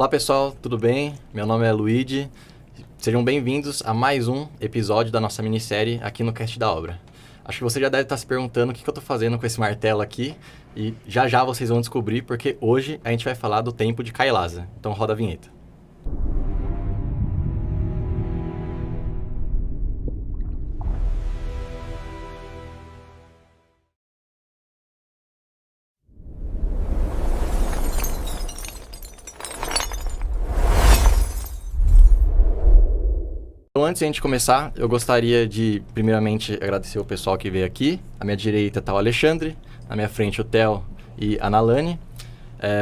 Olá pessoal, tudo bem? Meu nome é Luigi. Sejam bem-vindos a mais um episódio da nossa minissérie aqui no Cast da Obra. Acho que você já deve estar se perguntando o que eu estou fazendo com esse martelo aqui e já vocês vão descobrir porque hoje a gente vai falar do Templo de Kailasa. Então roda a vinheta. Então, antes de a gente começar, eu gostaria de, primeiramente, agradecer o pessoal que veio aqui. À minha direita está o Alexandre, na minha frente o Theo e a Nalane.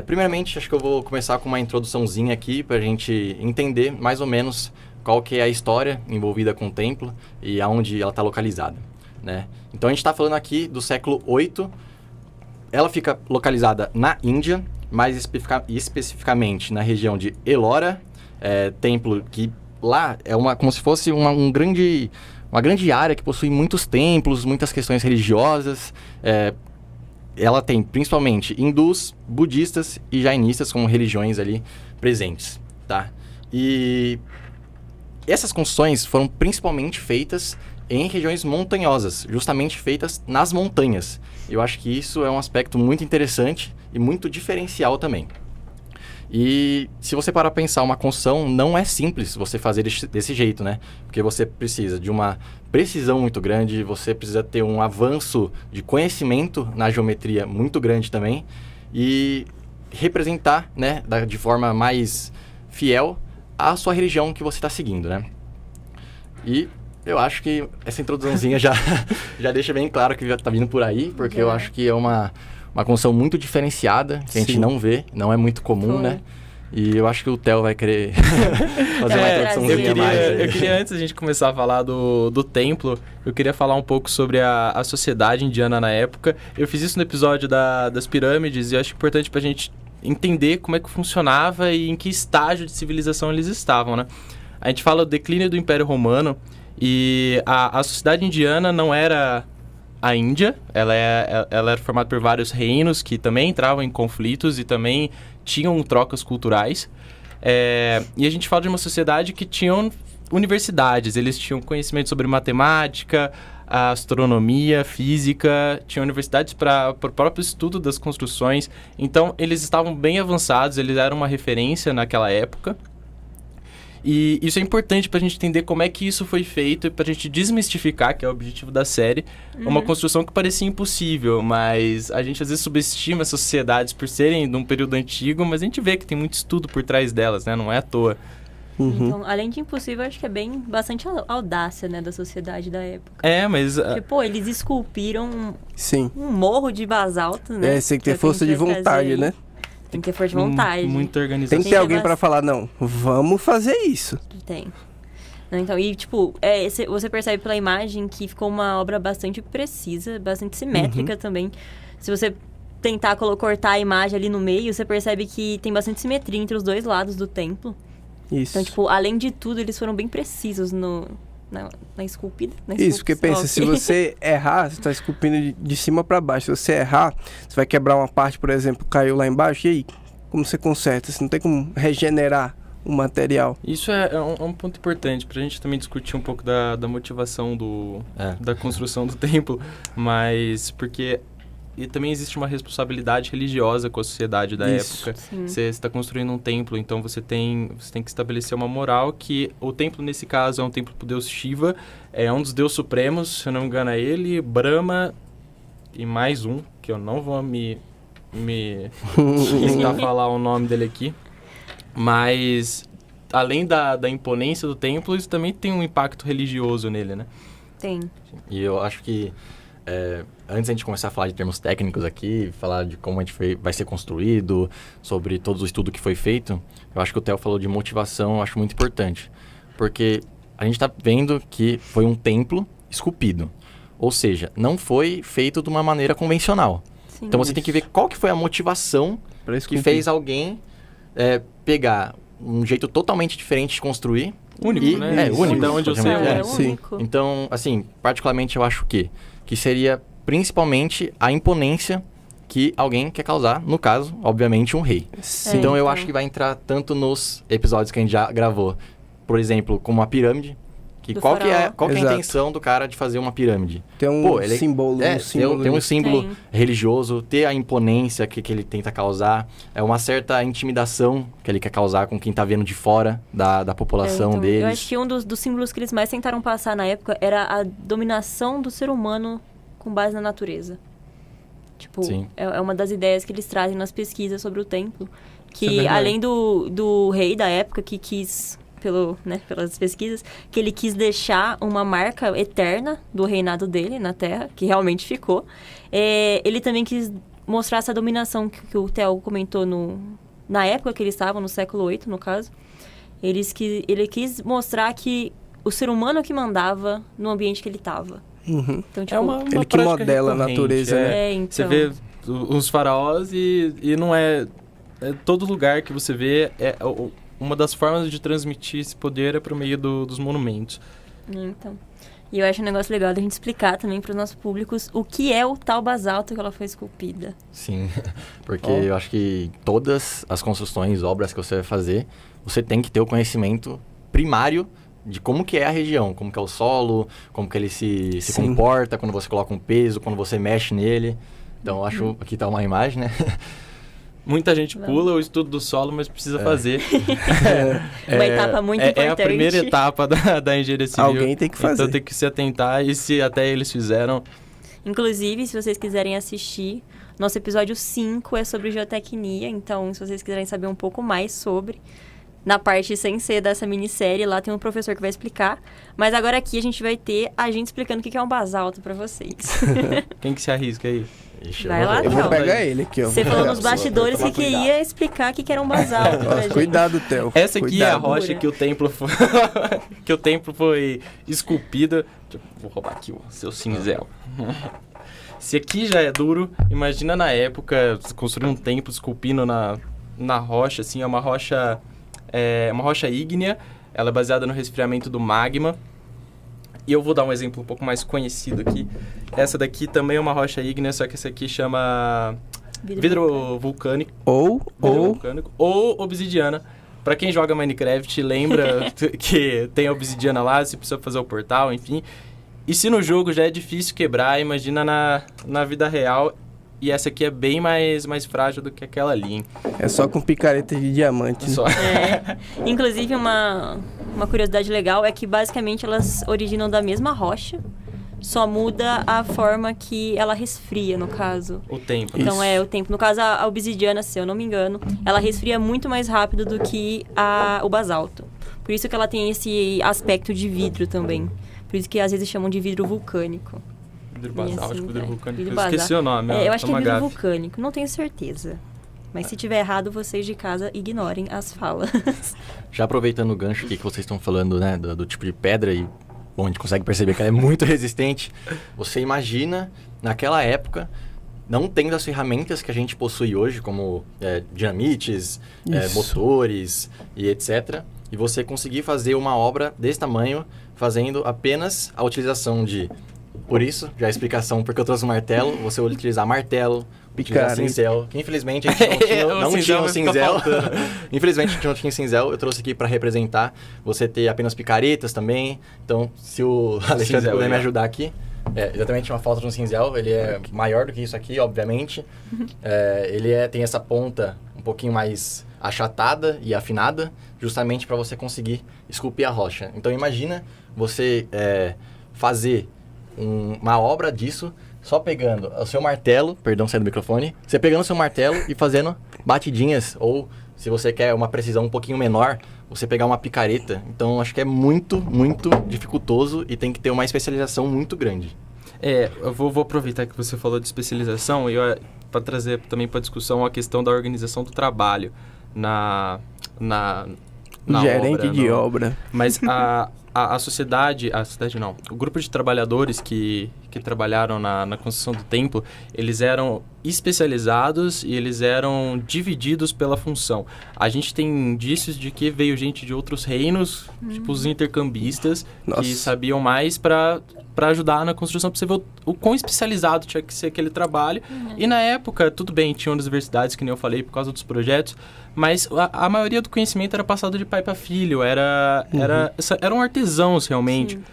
Primeiramente, acho que eu vou começar com uma introduçãozinha aqui para a gente entender mais ou menos qual que é a história envolvida com o templo e aonde ela está localizada, né? Então, a gente está falando aqui do século VIII. Ela fica localizada na Índia, mais especificamente na região de Ellora, templo que lá é como se fosse uma grande área que possui muitos templos, muitas questões religiosas. Ela tem principalmente hindus, budistas e jainistas como religiões ali presentes, tá? E essas construções foram principalmente feitas em regiões montanhosas, justamente feitas nas montanhas. Eu acho que isso é um aspecto muito interessante e muito diferencial também. E se você parar para pensar, uma construção não é simples você fazer desse jeito, né? Porque você precisa de uma precisão muito grande, você precisa ter um avanço de conhecimento na geometria muito grande também e representar, né, de forma mais fiel a sua religião que você está seguindo, né? E eu acho que essa introduçãozinha já deixa bem claro que já está vindo por aí, porque eu acho que é uma construção muito diferenciada, que a gente não vê, não é muito comum, né? E eu acho que o Theo vai querer fazer uma introduçãozinha mais. Eu queria, antes da gente começar a falar do templo, eu queria falar um pouco sobre a sociedade indiana na época. Eu fiz isso no episódio das pirâmides e eu acho importante pra gente entender como é que funcionava e em que estágio de civilização eles estavam, né? A gente fala do declínio do Império Romano e a sociedade indiana não era a Índia, ela era formada por vários reinos que também entravam em conflitos e também tinham trocas culturais. E a gente fala de uma sociedade que tinham universidades, eles tinham conhecimento sobre matemática, astronomia, física, tinham universidades para o próprio estudo das construções. Então, eles estavam bem avançados, eles eram uma referência naquela época. E isso é importante pra gente entender como é que isso foi feito e pra gente desmistificar, que é o objetivo da série, uma construção que parecia impossível, mas a gente às vezes subestima essas sociedades por serem de um período antigo, mas a gente vê que tem muito estudo por trás delas, né? Não é à toa. Então, além de impossível, acho que é bastante audácia, né, da sociedade da época. Mas... Tipo, eles esculpiram um morro de basalto, né? Você tem que ter força de vontade, né? Tem que ter força de vontade. Muita organização. Tem que ter alguém pra falar, não, vamos fazer isso. Tem. Então, e tipo, você percebe pela imagem que ficou uma obra bastante precisa, bastante simétrica também. Se você tentar cortar a imagem ali no meio, você percebe que tem bastante simetria entre os dois lados do templo. Isso. Então, tipo, além de tudo, eles foram bem precisos na esculpida. Isso, porque pensa, se você errar, você tá esculpindo de cima para baixo. Se você errar, você vai quebrar uma parte, por exemplo, caiu lá embaixo, e aí, como você conserta? Você não tem como regenerar o material. Isso é um ponto importante pra gente também discutir um pouco da motivação da construção do templo, mas porque também existe uma responsabilidade religiosa com a sociedade da época. Você está construindo um templo, então você tem que estabelecer uma moral que o templo, nesse caso, é um templo pro deus Shiva, é um dos deuses supremos, se eu não me engano é ele, Brahma e mais um, que eu não vou me tentar falar o nome dele aqui, mas além da imponência do templo, isso também tem um impacto religioso nele, né? Tem. E eu acho que antes da gente começar a falar de termos técnicos aqui, falar de como a gente vai ser construído, sobre todo o estudo que foi feito, eu acho que o Theo falou de motivação, eu acho muito importante. Porque a gente está vendo que foi um templo esculpido. Ou seja, não foi feito de uma maneira convencional. Sim, então você tem que ver qual que foi a motivação que fez alguém pegar um jeito totalmente diferente de construir. Único, né? Único. Da onde eu sei. Único. Então, assim, particularmente eu acho que seria principalmente a imponência que alguém quer causar, no caso, obviamente, um rei. Sim. Então eu então. acho que vai entrar tanto nos episódios que a gente já gravou, por exemplo, como a pirâmide, que Do qual que é faraó. a Exato. intenção do cara de fazer uma pirâmide? Tem um Pô, ele- símbolo. É, um símbolo tem um nisso. símbolo Tem. religioso, ter a imponência que ele tenta causar, é uma certa intimidação que ele quer causar com quem tá vendo de fora da população então, deles. Eu acho que um dos símbolos que eles mais tentaram passar na época era a dominação do ser humano com base na natureza. Tipo, Sim. é uma das ideias que eles trazem nas pesquisas sobre o templo. Isso é Que verdade. além do rei da época que quis, pelas pesquisas, que ele quis deixar uma marca eterna do reinado dele na Terra, que realmente ficou. Ele também quis mostrar essa dominação que o Theo comentou na época que eles estavam, no século VIII, no caso. Ele quis mostrar que o ser humano que mandava no ambiente que ele estava. Uhum. Então, tipo, É uma Ele que prática modela a recorrente, natureza, né? então. Você vê os faraós e não é todo lugar que você vê uma das formas de transmitir esse poder é por meio dos monumentos. Então. E eu acho um negócio legal da gente explicar também para os nossos públicos o que é o tal basalto que ela foi esculpida. Sim, porque Ó. eu acho que todas as construções, obras que você vai fazer, você tem que ter o conhecimento primário de como que é a região, como que é o solo, como que ele se Sim. comporta quando você coloca um peso, quando você mexe nele. Então, eu acho aqui tá uma imagem, né? Muita gente Vamos. pula o estudo do solo, mas precisa fazer. Uma etapa muito É importante. a primeira etapa da engenharia civil. Alguém tem que fazer. Então tem que se atentar e se até eles fizeram... Inclusive, se vocês quiserem assistir, nosso episódio 5 é sobre geotecnia. Então, se vocês quiserem saber um pouco mais sobre, na parte sem ser dessa minissérie, lá tem um professor que vai explicar. Mas agora aqui a gente vai ter a gente explicando o que é um basalto pra vocês. Quem que se arrisca aí? Ixi, Vai vou lá, ver. Eu vou Não, pegar ele aqui, ó. Você falou nos Tomar bastidores que cuidado. queria explicar o que era um basalto pra Ó, gente. cuidado, Theo. Essa aqui é a Cuidado. rocha que o templo foi... que o templo foi esculpido. Vou roubar aqui o seu cinzel. Se aqui já é duro, imagina na época construir um templo esculpindo na rocha, assim, é uma rocha ígnea, ela é baseada no resfriamento do magma. E eu vou dar um exemplo um pouco mais conhecido aqui. Essa daqui também é uma rocha ígnea, só que essa aqui chama vidro vulcânico. Ou Ou obsidiana. Pra quem joga Minecraft, lembra que tem a obsidiana lá, você precisa fazer o portal, enfim. E se no jogo já é difícil quebrar, imagina na vida real. E essa aqui é bem mais frágil do que aquela ali, hein? é só com picareta de diamante. né? Só. Inclusive, uma curiosidade legal é que basicamente elas originam da mesma rocha, só muda a forma que ela resfria, no caso. O tempo. Então Isso. o tempo. No caso, a obsidiana, se eu não me engano, ela resfria muito mais rápido do que o basalto. Por isso que ela tem esse aspecto de vidro também. Por isso que às vezes chamam de vidro vulcânico. Vidro E assim, basáltico, vidro vulcânico. vidro Eu esqueci basáltico. o nome, ó, Eu acho que é uma vidro gafe. vulcânico, não tenho certeza. Mas se tiver errado, vocês de casa ignorem as falas. Já aproveitando o gancho aqui que vocês estão falando, né, do tipo de pedra e bom, a gente consegue perceber que ela é muito resistente. Você imagina, naquela época, não tendo as ferramentas que a gente possui hoje, como dinamites, Isso. motores e etc. E você conseguir fazer uma obra desse tamanho, fazendo apenas a utilização de... Por isso, já a explicação, porque eu trouxe um martelo, você vai utilizar martelo, utilizar Picareta. cincel, que infelizmente a gente não tinha, O não cinzel tinha um vai ficar cinzel. faltando. Infelizmente a gente não tinha cinzel, eu trouxe aqui para representar. Você ter apenas picaretas também. Então, se o Alexandre Cinzel, puder me é. ajudar aqui. Exatamente uma falta de um cinzel, ele é maior do que isso aqui, obviamente. Ele tem essa ponta um pouquinho mais achatada e afinada, justamente para você conseguir esculpir a rocha. Então imagina você fazer uma obra disso só pegando o seu martelo, perdão, sai do microfone, você pegando o seu martelo e fazendo batidinhas, ou se você quer uma precisão um pouquinho menor, você pegar uma picareta. Então acho que é muito, muito dificultoso e tem que ter uma especialização muito grande. Eu vou aproveitar que você falou de especialização e para trazer também para discussão a questão da organização do trabalho na Gerente obra, de obra. Mas a sociedade não, o grupo de trabalhadores que que trabalharam na construção do templo, eles eram especializados e eles eram divididos pela função. A gente tem indícios de que veio gente de outros reinos, tipo os intercambistas, Nossa. que sabiam mais para ajudar na construção, para você ver o quão especializado tinha que ser aquele trabalho. E na época, tudo bem, tinham universidades, que nem eu falei, por causa dos projetos, mas a maioria do conhecimento era passado de pai para filho, eram artesãos realmente. Sim.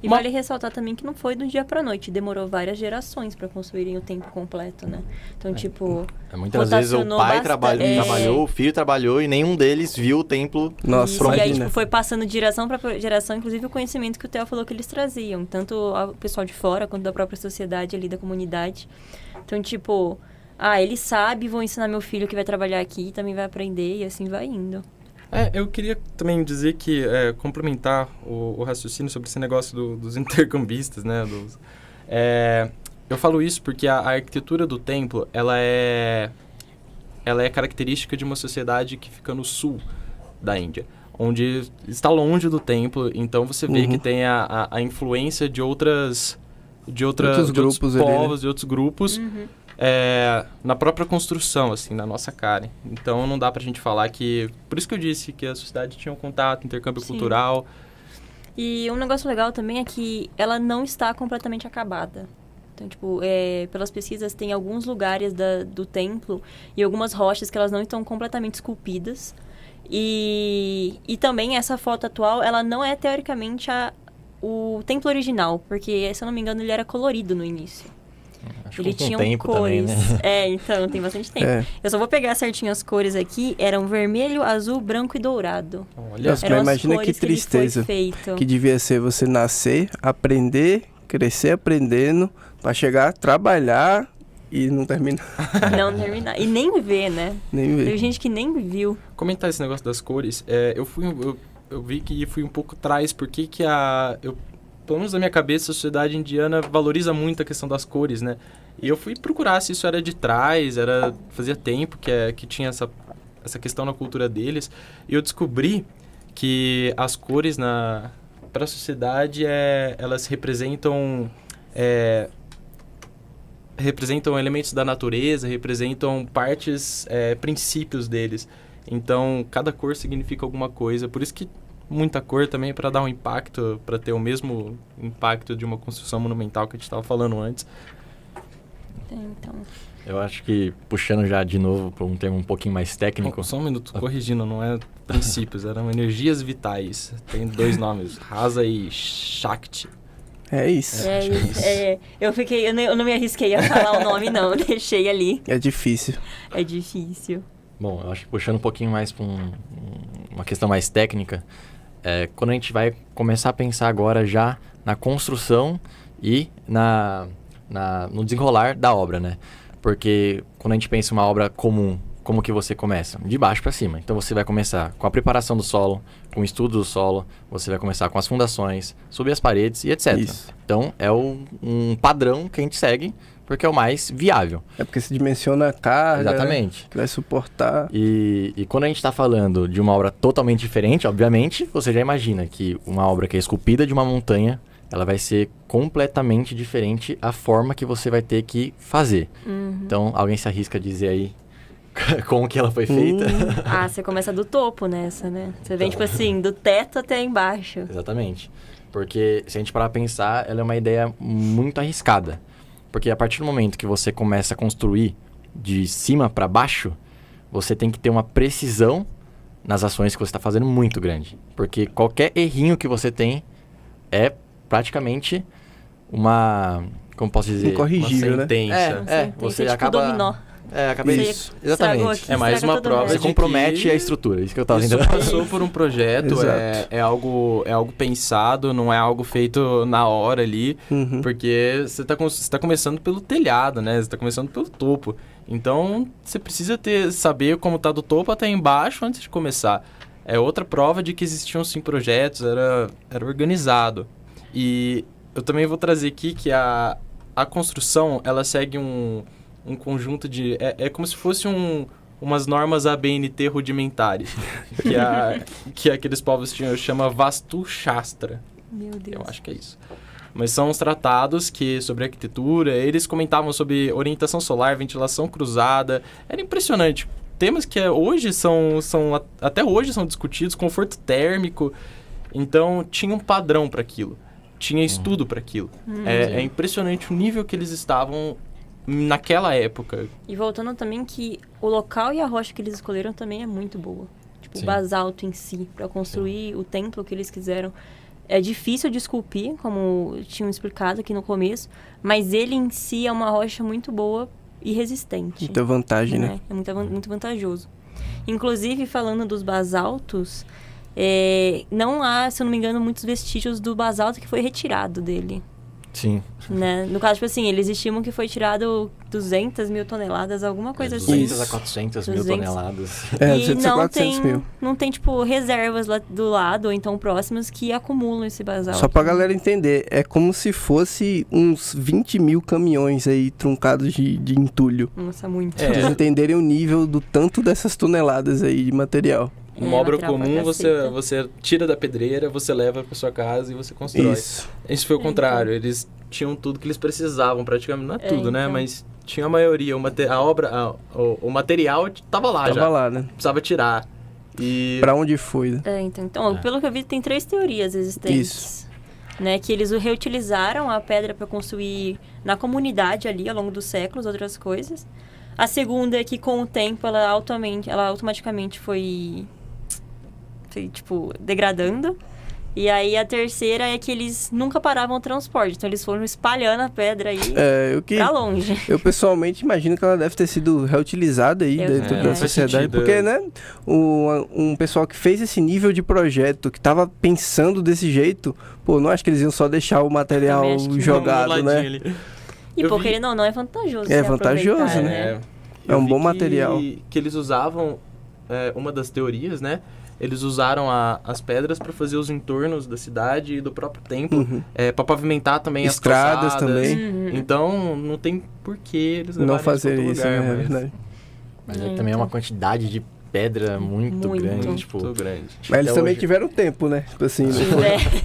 E vale ressaltar também que não foi do dia pra noite, demorou várias gerações para construírem o templo completo, né? Então, tipo... Muitas vezes o pai trabalhou, o filho trabalhou e nenhum deles viu o templo. Nossa, e aí, tipo, foi passando de geração para geração, inclusive o conhecimento que o Theo falou que eles traziam, tanto o pessoal de fora quanto da própria sociedade ali, da comunidade. Então, tipo, ele sabe, vou ensinar meu filho que vai trabalhar aqui, também vai aprender e assim vai indo. Eu queria também dizer que, complementar o raciocínio sobre esse negócio dos intercambistas, né? Eu falo isso porque a arquitetura do templo, ela é característica de uma sociedade que fica no sul da Índia, onde está longe do templo, então você vê que tem a influência de outros povos, de outros grupos, na própria construção, assim, na nossa cara. Então não dá pra gente falar que... Por isso que eu disse que a sociedade tinha um contato, intercâmbio cultural. E um negócio legal também é que ela não está completamente acabada. Então, tipo, pelas pesquisas, tem alguns lugares do templo e algumas rochas que elas não estão completamente esculpidas. E também essa foto atual, ela não é teoricamente o templo original, porque, se eu não me engano, ele era colorido no início. Acho Ele que com tinha tempo cores. também, né? Então, tem bastante tempo. Eu só vou pegar certinho as cores aqui. Eram vermelho, azul, branco e dourado. Olha, Nossa, mas imagina que tristeza que devia ser você nascer, aprender, crescer aprendendo, pra chegar, trabalhar e não terminar. Não terminar. E nem ver, né? Nem ver. Teve gente que nem viu. Comentar esse negócio das cores, eu vi que fui um pouco atrás, porque pelo menos na minha cabeça, a sociedade indiana valoriza muito a questão das cores, né? E eu fui procurar se isso era de trás, fazia tempo que tinha essa questão na cultura deles. E eu descobri que as cores para a sociedade, elas representam elementos da natureza, representam partes, princípios deles. Então, cada cor significa alguma coisa. Por isso que muita cor também, para dar um impacto, para ter o mesmo impacto de uma construção monumental que a gente estava falando antes. Então... Eu acho que, puxando já de novo para um termo um pouquinho mais técnico... Só um minuto, corrigindo, não é princípios, eram energias vitais. Tem 2 nomes, Rasa e Shakti. É isso. Eu não me arrisquei a falar o nome, não. Deixei ali. É difícil. É difícil. Bom, eu acho que puxando um pouquinho mais para uma questão mais técnica, quando a gente vai começar a pensar agora já na construção e no desenrolar da obra, né? Porque quando a gente pensa em uma obra comum, como que você começa? De baixo para cima. Então você vai começar com a preparação do solo, com o estudo do solo, você vai começar com as fundações, subir as paredes e etc. Isso. Então é um padrão que a gente segue, porque é o mais viável. É porque se dimensiona a carga. Exatamente. Que vai suportar. E quando a gente está falando de uma obra totalmente diferente, obviamente, você já imagina que uma obra que é esculpida de uma montanha, ela vai ser completamente diferente a forma que você vai ter que fazer. Então, alguém se arrisca a dizer aí como que ela foi feita? Você começa do topo nessa, né? Você vem, tipo assim, do teto até embaixo. Exatamente. Porque, se a gente parar pra pensar, ela é uma ideia muito arriscada. Porque a partir do momento que você começa a construir de cima para baixo, você tem que ter uma precisão nas ações que você está fazendo muito grande. Porque qualquer errinho que você tem é praticamente como posso dizer? Incorrigível, uma sentença. Né? Você tipo acaba... dominó. acaba isso. Exatamente. Aqui, é mais uma prova. Você compromete a estrutura, isso que eu estava Isso tentando. passou por um projeto, é algo pensado, não é algo feito na hora ali, porque você tá começando pelo telhado, né? Você está começando pelo topo. Então, você precisa saber como tá do topo até embaixo antes de começar. É outra prova de que existiam sim projetos, era organizado. E eu também vou trazer aqui que a construção, ela segue um conjunto de... É como se fosse umas normas ABNT rudimentares, que aqueles povos chama Vastu Shastra. Meu Deus. Eu acho que é isso. mas são os tratados que, sobre arquitetura, eles comentavam sobre orientação solar, ventilação cruzada. Era impressionante. Temas que hoje até hoje são discutidos, conforto térmico. Então, tinha um padrão para aquilo. Tinha estudo para aquilo. É impressionante o nível que eles estavam naquela época. E voltando também que o local e a rocha que eles escolheram também é muito boa. Tipo, o basalto em si, para construir o templo que eles quiseram. É difícil de esculpir, como tinham explicado aqui no começo, mas ele em si é uma rocha muito boa e resistente. Muita vantagem, né? É muito vantajoso. Inclusive, falando dos basaltos, não há, se eu não me engano, muitos vestígios do basalto que foi retirado dele. Sim. Né? No caso, tipo assim, eles estimam que foi tirado 200 mil toneladas, alguma coisa assim. 200 a 400 mil toneladas. E 200 a 400 mil. Não tem, tipo, reservas lá do lado, ou então próximas, que acumulam esse basalto. Só pra galera entender, é como se fosse uns 20 mil caminhões aí truncados de entulho. Nossa, muito. Pra vocês entenderem o nível do tanto dessas toneladas aí de material. Uma obra material pra comum, caceta. você tira da pedreira, você leva para sua casa e você constrói. Isso foi o contrário. Eles tinham tudo que eles precisavam, praticamente. Não é tudo, né? então. Mas tinha a maioria. O material estava lá já. Tava lá, né? Precisava tirar. E Pra onde foi, né? Então, pelo que eu vi, tem 3 teorias existentes. Isso. Né, que eles reutilizaram a pedra para construir na comunidade ali, ao longo dos séculos, outras coisas. A segunda é que, com o tempo, ela automaticamente foi tipo, degradando. E aí, a terceira é que eles nunca paravam o transporte. Então, eles foram espalhando a pedra aí pra longe. Eu, pessoalmente, imagino que ela deve ter sido reutilizada aí dentro da sociedade. Porque, né, um pessoal que fez esse nível de projeto, que tava pensando desse jeito, pô, não acho que eles iam só deixar o material jogado, né? Ali. E porque ele não é vantajoso. É vantajoso, né? É um bom material. Que eles usavam, uma das teorias, né? Eles usaram as pedras para fazer os entornos da cidade e do próprio templo, para pavimentar também estradas as calçadas. também. Então, não tem porquê eles Não levarem fazer para outro isso, lugar, né? É verdade. Mas também é uma quantidade de pedra muito grande. Tipo, muito grande. Mas eles também hoje. tiveram tempo, né? Tipo assim,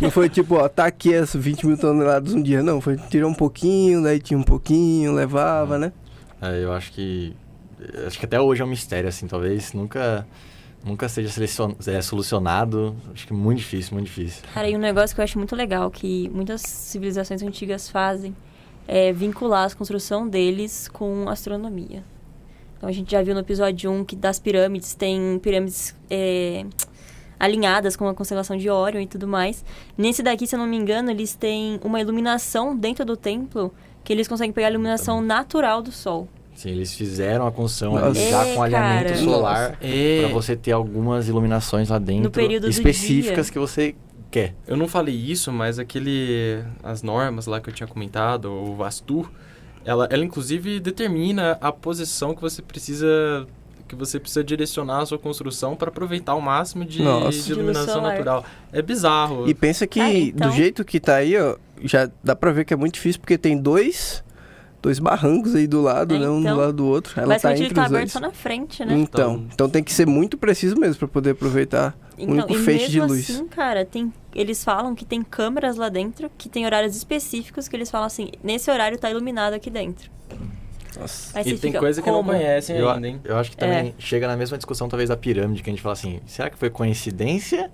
não foi tipo, ó, tá aqui as 20 mil toneladas um dia. Não, foi tirar um pouquinho, daí tinha um pouquinho, levava, né? eu acho que até hoje é um mistério, assim, talvez nunca seja solucionado. Acho que é muito difícil, muito difícil. Cara, e um negócio que eu acho muito legal, que muitas civilizações antigas fazem, é vincular a construção deles com astronomia. Então, a gente já viu no episódio 1 que das pirâmides, tem pirâmides alinhadas com a constelação de Órion e tudo mais. Nesse daqui, se eu não me engano, eles têm uma iluminação dentro do templo, que eles conseguem pegar a iluminação natural do Sol. Sim, eles fizeram a construção ali já com alinhamento solar para você ter algumas iluminações lá dentro No período específicas do dia. que você quer. Eu não falei isso, mas as normas lá que eu tinha comentado, o Vastu, ela inclusive determina a posição que você precisa direcionar a sua construção para aproveitar o máximo de iluminação natural. É bizarro. E pensa que do jeito que tá aí, ó, já dá pra ver que é muito difícil, porque tem dois barrancos aí do lado, né? Um do lado do outro. Ela tá entre ele tá os aberto dois. só na frente, né? Então tem que ser muito preciso mesmo pra poder aproveitar o único feixe de luz. Assim, cara, eles falam que tem câmeras lá dentro, que tem horários específicos, que eles falam assim, nesse horário tá iluminado aqui dentro. Nossa. Aí E tem coisa que não conhecem ainda, hein? Eu acho que também chega na mesma discussão, talvez, da pirâmide, que a gente fala assim, será que foi coincidência?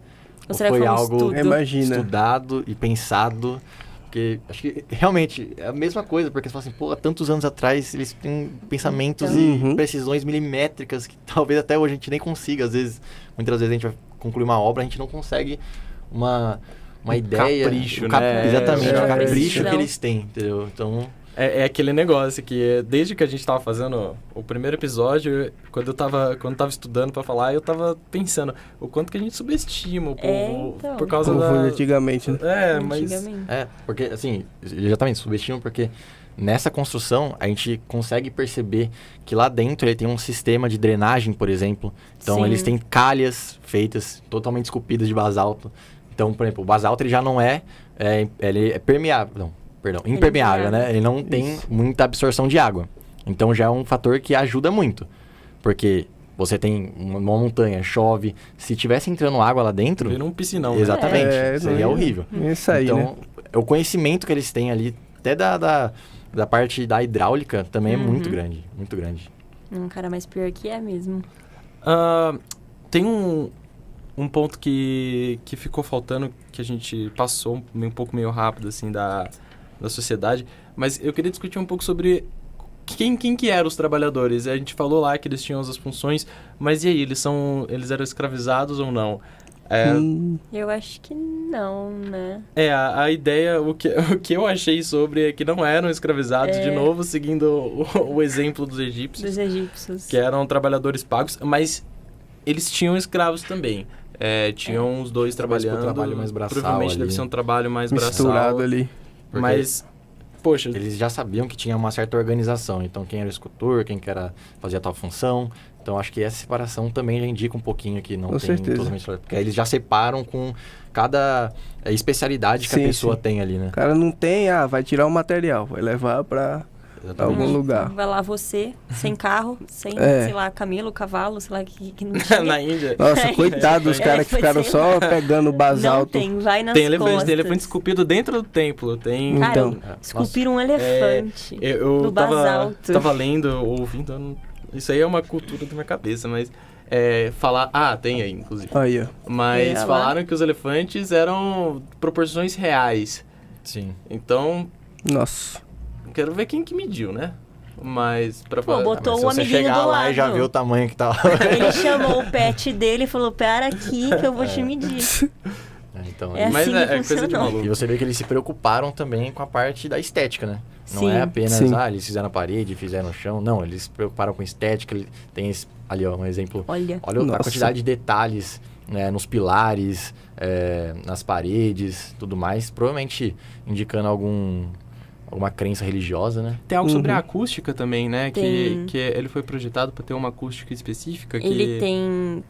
Ou será que foi foi um algo estudo? estudado e pensado? Porque acho que realmente é a mesma coisa, porque você fala assim, pô, há tantos anos atrás eles têm pensamentos e precisões milimétricas que talvez até hoje a gente nem consiga. Muitas vezes a gente vai concluir uma obra, a gente não consegue uma ideia. Capricho, né? Exatamente, o capricho precisão. que eles têm, entendeu? Então... É aquele negócio que desde que a gente tava fazendo o primeiro episódio, quando eu tava estudando pra falar, eu tava pensando o quanto que a gente subestima o povo por causa da... antigamente, né? Mas... porque assim, exatamente, subestimam porque nessa construção a gente consegue perceber que lá dentro ele tem um sistema de drenagem, por exemplo. Então eles têm calhas feitas, totalmente esculpidas de basalto. Então, por exemplo, o basalto ele já não ele é permeável, impermeável, né? Ele não tem muita absorção de água. Então já é um fator que ajuda muito. Porque você tem uma montanha, chove. Se tivesse entrando água lá dentro... Vira um piscinão. Exatamente. Né? Seria horrível. Isso aí, então, né? o conhecimento que eles têm ali, até da parte da hidráulica, também é muito grande, muito grande. Cara, mas pior que é mesmo. Tem um ponto que ficou faltando, que a gente passou um pouco meio rápido, assim, da sociedade, mas eu queria discutir um pouco sobre quem que eram os trabalhadores. A gente falou lá que eles tinham as funções, mas e aí, eles eram escravizados ou não? Eu acho que não, né? A ideia, o que eu achei sobre é que não eram escravizados, de novo, seguindo o exemplo dos egípcios. Que eram trabalhadores pagos, mas eles tinham escravos também. Tinham os dois trabalhando. Trabalho mais braçal provavelmente ali. deve ser um trabalho mais Misturado braçal. ali. Mas, poxa... Eles já sabiam que tinha uma certa organização. Então, quem era o escultor, quem que fazia tal função. Então, acho que essa separação também já indica um pouquinho que não Com tem certeza. totalmente... Porque aí eles já separam com cada especialidade que Sim, a pessoa sim. tem ali, né? O cara não tem, vai tirar o material, vai levar pra algum lugar. Vai lá você, sem carro, sem, sei lá, camelo, cavalo, sei lá, que não tinha. Na Índia. Nossa, coitado dos caras que ficaram sei só lá. pegando o Não basalto. tem, vai nas Tem costas. elefante esculpido dentro do templo. Tem... Cara, Então. esculpiram um elefante Eu no tava basalto. lendo, ouvindo... Isso aí é uma cultura da minha cabeça, mas... falar... tem aí, inclusive. Aí, ó. Mas falaram que os elefantes eram proporções reais. Sim. Então, Nossa. quero ver quem que mediu, né? Mas pra Pô, botou Se o você amiguinho chegar do lá lado. e já ver o tamanho que tá... Ele chamou o pet dele e falou, para aqui que eu vou te medir. Então, É Mas assim que coisa de funcionou. maluco. E você vê que eles se preocuparam também com a parte da estética, né? Não Sim. é apenas, Sim. eles fizeram a parede, fizeram o chão. Não, eles se preocuparam com estética. Tem ali, ó, um exemplo. Olha. Olha a Nossa. quantidade de detalhes, né, nos pilares, nas paredes, tudo mais. Provavelmente indicando alguma crença religiosa, né? Tem algo sobre a acústica também, né? Tem. Que ele foi projetado para ter uma acústica específica. Ele tem...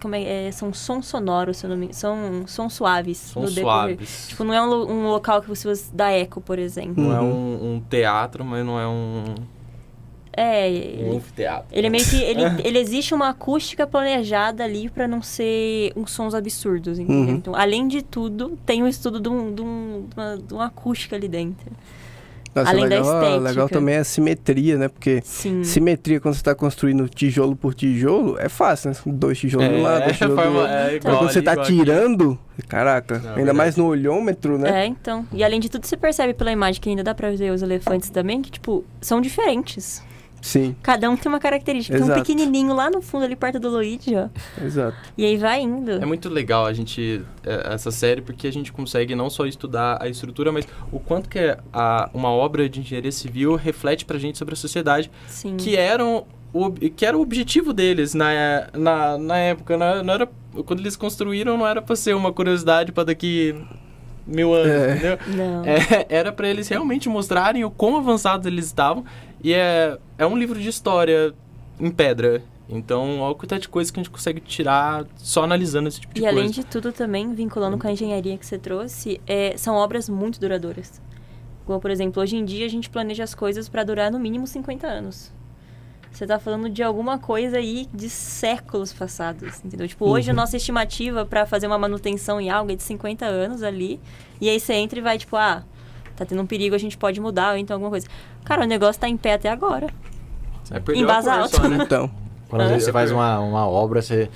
são sons sonoros, se eu não me... São sons suaves. Sons no decorrer. suaves. Tipo, não é um local que você dá eco, por exemplo. Não é um teatro, mas não é um anfiteatro. Ele é meio que... Ele existe uma acústica planejada ali pra não ser uns sons absurdos, entendeu? Então, além de tudo, tem um estudo de uma acústica ali dentro. Nossa, Além da legal, estética. legal também é a simetria, né? Porque Sim. simetria, quando você tá construindo tijolo por tijolo, é fácil, né? 2 tijolos de um lado, 2 tijolos do outro. Mas quando você tá tirando, caraca, Não, ainda verdade. mais no olhômetro, né? Então. E além de tudo, você percebe pela imagem que ainda dá pra ver os elefantes também, que, tipo, são diferentes. Sim, Cada um tem uma característica. Tem um Exato. pequenininho lá no fundo, ali perto do Luigi, ó. exato. E aí vai indo. É muito legal a gente, essa série, porque a gente consegue não só estudar a estrutura, mas o quanto que uma obra de engenharia civil reflete pra gente sobre a sociedade, Sim. que era o objetivo deles na época. Não era, quando eles construíram, não era pra ser uma curiosidade pra daqui 1000 anos, entendeu? Não. Era pra eles realmente mostrarem o quão avançados eles estavam. E é um livro de história em pedra. Então, olha a quantidade de coisa que a gente consegue tirar só analisando esse tipo de E coisa. além de tudo também, vinculando com a engenharia que você trouxe, são obras muito duradouras. Como, por exemplo, hoje em dia a gente planeja as coisas para durar no mínimo 50 anos. Você tá falando de alguma coisa aí de séculos passados, entendeu? Tipo, hoje a nossa estimativa para fazer uma manutenção em algo é de 50 anos ali. E aí você entra e vai, tipo, tá tendo um perigo, a gente pode mudar, ou então alguma coisa. Cara, o negócio tá em pé até agora. Perdeu em a base cor alta. só, né? Então, Quando às vezes você faz uma obra, você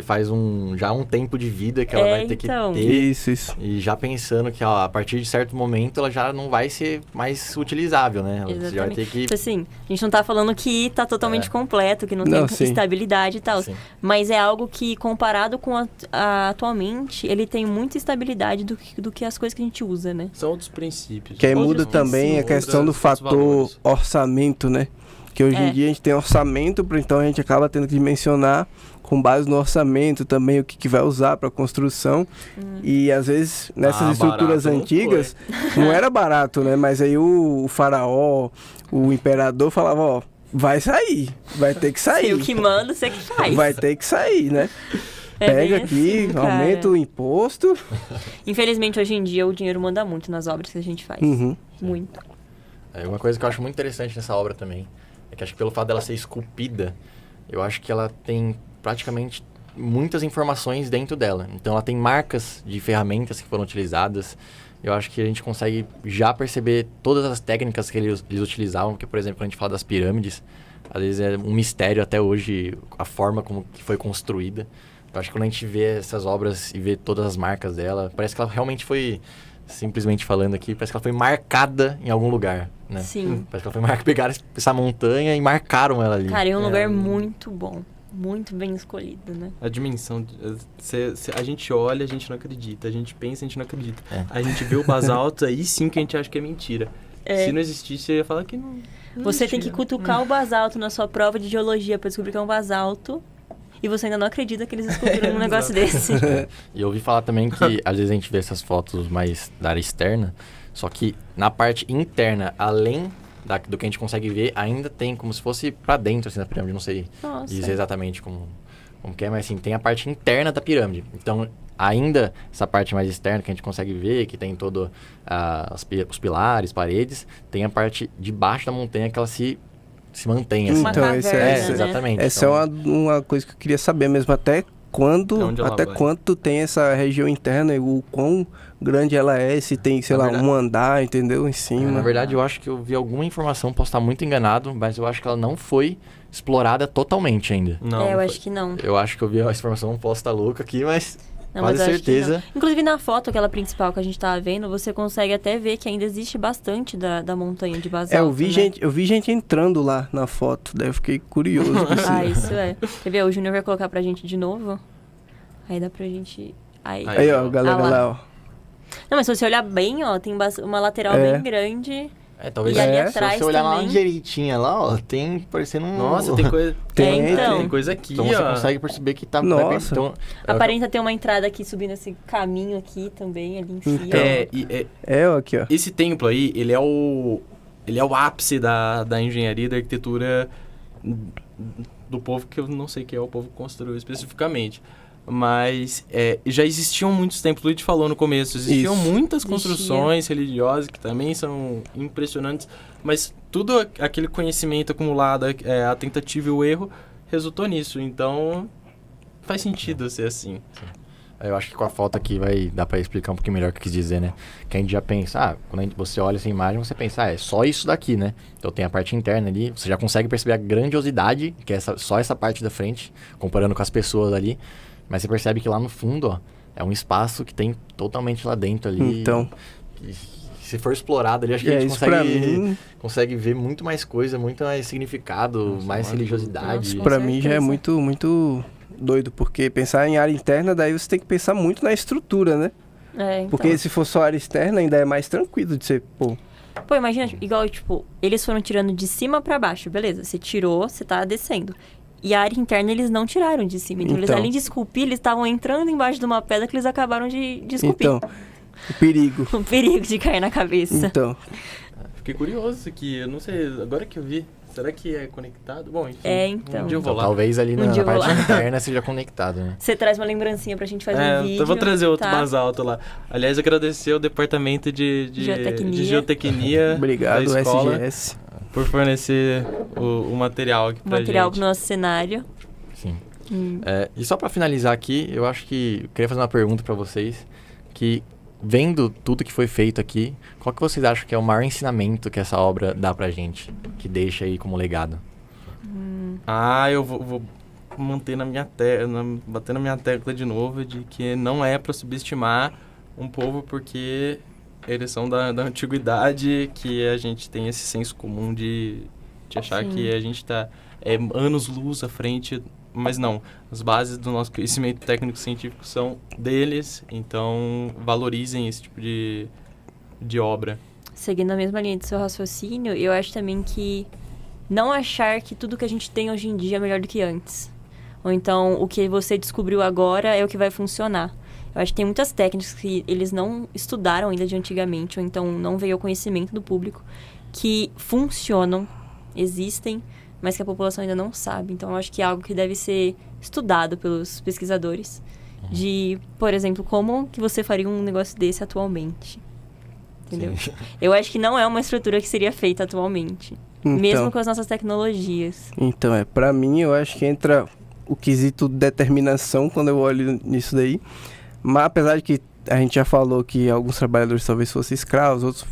faz já um tempo de vida que ela vai ter então. que ter. isso. E já pensando que a partir de certo momento ela já não vai ser mais utilizável, né? Você já vai ter que... Tipo assim, a gente não tá falando que tá totalmente completo, que não Não, tem sim. estabilidade e tal. Sim. Mas é algo que, comparado com atualmente, ele tem muita estabilidade do que as coisas que a gente usa, né? São outros princípios. Que aí Outros muda também a princípios, questão do outros fator valores. orçamento, né? Que hoje em dia a gente tem orçamento, então a gente acaba tendo que dimensionar com base no orçamento também o que vai usar para construção. E às vezes nessas estruturas barato não antigas não era barato, né? Mas aí o faraó, o imperador falava, ó, vai sair, vai ter que sair. E o que manda, você que faz. Vai ter que sair, né? É bem Pega aqui, assim, cara. aumenta o imposto. Infelizmente, hoje em dia, o dinheiro manda muito nas obras que a gente faz. Uhum. Muito. Uma coisa que eu acho muito interessante nessa obra também, é que acho que pelo fato dela ser esculpida, eu acho que ela tem praticamente muitas informações dentro dela. Então ela tem marcas de ferramentas que foram utilizadas, eu acho que a gente consegue já perceber todas as técnicas que eles utilizavam, porque, por exemplo, quando a gente fala das pirâmides, às vezes é um mistério até hoje a forma como que foi construída. Eu acho que quando a gente vê essas obras e vê todas as marcas dela, parece que ela realmente foi, simplesmente falando aqui, parece que ela foi marcada em algum lugar, né? Sim. Parece que ela foi marcada, pegaram essa montanha e marcaram ela ali. Cara, é um lugar muito bom. Muito bem escolhido, né? A dimensão, a gente olha, a gente não acredita. A gente pensa, a gente não acredita. A gente vê o basalto, aí sim que a gente acha que é mentira. Se não existisse, eu ia falar que não Você tem que cutucar o basalto na sua prova de geologia pra descobrir que é um basalto. E você ainda não acredita que eles descobriram um negócio desse. E eu ouvi falar também que, às vezes, a gente vê essas fotos mais da área externa, só que na parte interna, além do que a gente consegue ver, ainda tem como se fosse pra dentro, assim, da pirâmide. Não sei dizer exatamente como que é, mas assim, tem a parte interna da pirâmide. Então, ainda essa parte mais externa que a gente consegue ver, que tem todo os pilares, paredes, tem a parte de baixo da montanha que ela se mantém, assim. Então, caverna, né? Exatamente. Essa então, é uma coisa que eu queria saber mesmo, até quanto tem essa região interna e o quão grande ela é, se tem, sei lá, um andar, entendeu? Em cima. Na verdade, eu acho que eu vi alguma informação, posso estar muito enganado, mas eu acho que ela não foi explorada totalmente ainda. Não, eu acho que não. Eu acho que eu vi a informação, posso estar louco aqui, mas Não, quase mas eu acho que certeza. não. Inclusive na foto, aquela principal que a gente tava vendo, você consegue até ver que ainda existe bastante da montanha de basalto. Eu vi gente entrando lá na foto, daí eu fiquei curioso. Isso é. Quer ver? O Júnior vai colocar pra gente de novo. Aí dá pra gente... Aí, ó, galera lá, ó. Não, mas se você olhar bem, ó, tem uma lateral bem grande. Talvez E ali se atrás você olhar lá também. direitinho lá, ó, tem parecendo um... Nossa, tem coisa... Então. Tem coisa aqui, Então ó. você consegue perceber que tá... Nossa. Então, Aparenta ter uma entrada aqui subindo esse caminho aqui também, ali em cima. Então. Ó, aqui, ó. Esse templo aí, ele é o ápice da engenharia e da arquitetura do povo que eu não sei quem é o povo que construiu especificamente. Mas já existiam muitos templos, o Luiz falou no começo, existiam muitas construções religiosas que também são impressionantes, mas tudo aquele conhecimento acumulado, a tentativa e o erro, resultou nisso. Então, faz sentido ser assim. Eu acho que com a foto aqui vai dar pra explicar um pouquinho melhor o que eu quis dizer, né? Que a gente já pensa, quando você olha essa imagem, você pensa, é só isso daqui, né? Então tem a parte interna ali, você já consegue perceber a grandiosidade, que é só essa parte da frente, comparando com as pessoas ali. Mas você percebe que lá no fundo, ó, é um espaço que tem totalmente lá dentro ali. Então. E se for explorado ali, acho que a gente consegue ver muito mais coisa, muito mais significado, mais religiosidade. Pra mim já é muito, muito doido, porque pensar em área interna, daí você tem que pensar muito na estrutura, né? Então. Porque se for só área externa, ainda é mais tranquilo de ser, Pô, imagina, igual, tipo, eles foram tirando de cima pra baixo, beleza? Você tirou, você tá descendo. E a área interna eles não tiraram de cima. Então, eles, além de esculpir, eles estavam entrando embaixo de uma pedra que eles acabaram de esculpir. Então, o perigo. O perigo de cair na cabeça. Então. Fiquei curioso aqui, eu não sei, agora que eu vi, será que é conectado? Bom, enfim, então. Um dia eu vou lá. Talvez ali na dia eu vou parte lá. interna seja conectado, né? Você traz uma lembrancinha pra gente fazer um vídeo. Eu vou trazer outro basalto lá. Aliás, agradecer ao departamento de geotecnia Obrigado, da escola, SGS. por fornecer o material aqui pra gente. Material pro nosso cenário. Sim. E só pra finalizar aqui, eu acho que eu queria fazer uma pergunta pra vocês, que vendo tudo que foi feito aqui, qual que vocês acham que é o maior ensinamento que essa obra dá pra gente, que deixa aí como legado? Eu vou manter bater na minha tecla de novo, de que não é pra subestimar um povo porque eles são da antiguidade, que a gente tem esse senso comum de achar que a gente tá anos-luz à frente, mas não. As bases do nosso conhecimento técnico-científico são deles, então valorizem esse tipo de obra. Seguindo a mesma linha do seu raciocínio, eu acho também que não achar que tudo que a gente tem hoje em dia é melhor do que antes. Ou então, o que você descobriu agora é o que vai funcionar. Eu acho que tem muitas técnicas que eles não estudaram ainda de antigamente, ou então não veio ao conhecimento do público, que funcionam, existem, mas que a população ainda não sabe. Então, eu acho que é algo que deve ser estudado pelos pesquisadores. De, por exemplo, como que você faria um negócio desse atualmente. Entendeu? Sim. Eu acho que não é uma estrutura que seria feita atualmente. Então, Mesmo com as nossas tecnologias. Então, pra mim, eu acho que entra o quesito determinação quando eu olho nisso daí. Mas apesar de que a gente já falou que alguns trabalhadores talvez fossem escravos, outros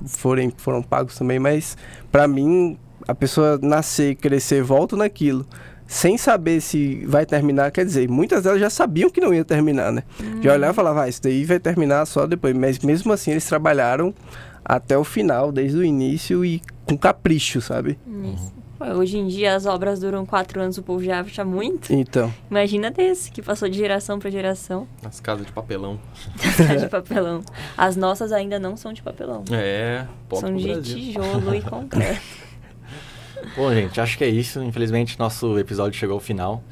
foram pagos também, mas para mim, a pessoa nascer e crescer, volta naquilo, sem saber se vai terminar, quer dizer, muitas delas já sabiam que não ia terminar, né? Já olhavam e falavam, isso daí vai terminar só depois, mas mesmo assim eles trabalharam até o final, desde o início e com capricho, sabe? Isso. Hoje em dia as obras duram 4 anos, o povo já acha muito. Então. Imagina desse, que passou de geração para geração. As casas de papelão. De papelão. As nossas ainda não são de papelão. São de Brasil. tijolo e concreto. Bom, gente, acho que é isso. Infelizmente, nosso episódio chegou ao final.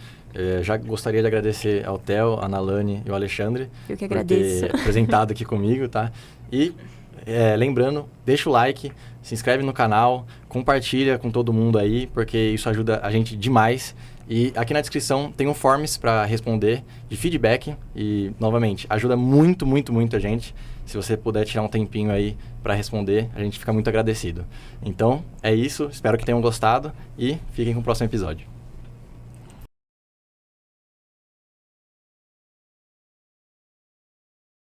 Já gostaria de agradecer ao Theo, a Nalane e o Alexandre. Eu que por agradeço. ter apresentado aqui comigo, tá? E lembrando, deixa o like, se inscreve no canal, compartilha com todo mundo aí, porque isso ajuda a gente demais. E aqui na descrição tem um forms para responder de feedback e, novamente, ajuda muito, muito, muito a gente. Se você puder tirar um tempinho aí para responder, a gente fica muito agradecido. Então, é isso. Espero que tenham gostado e fiquem com o próximo episódio.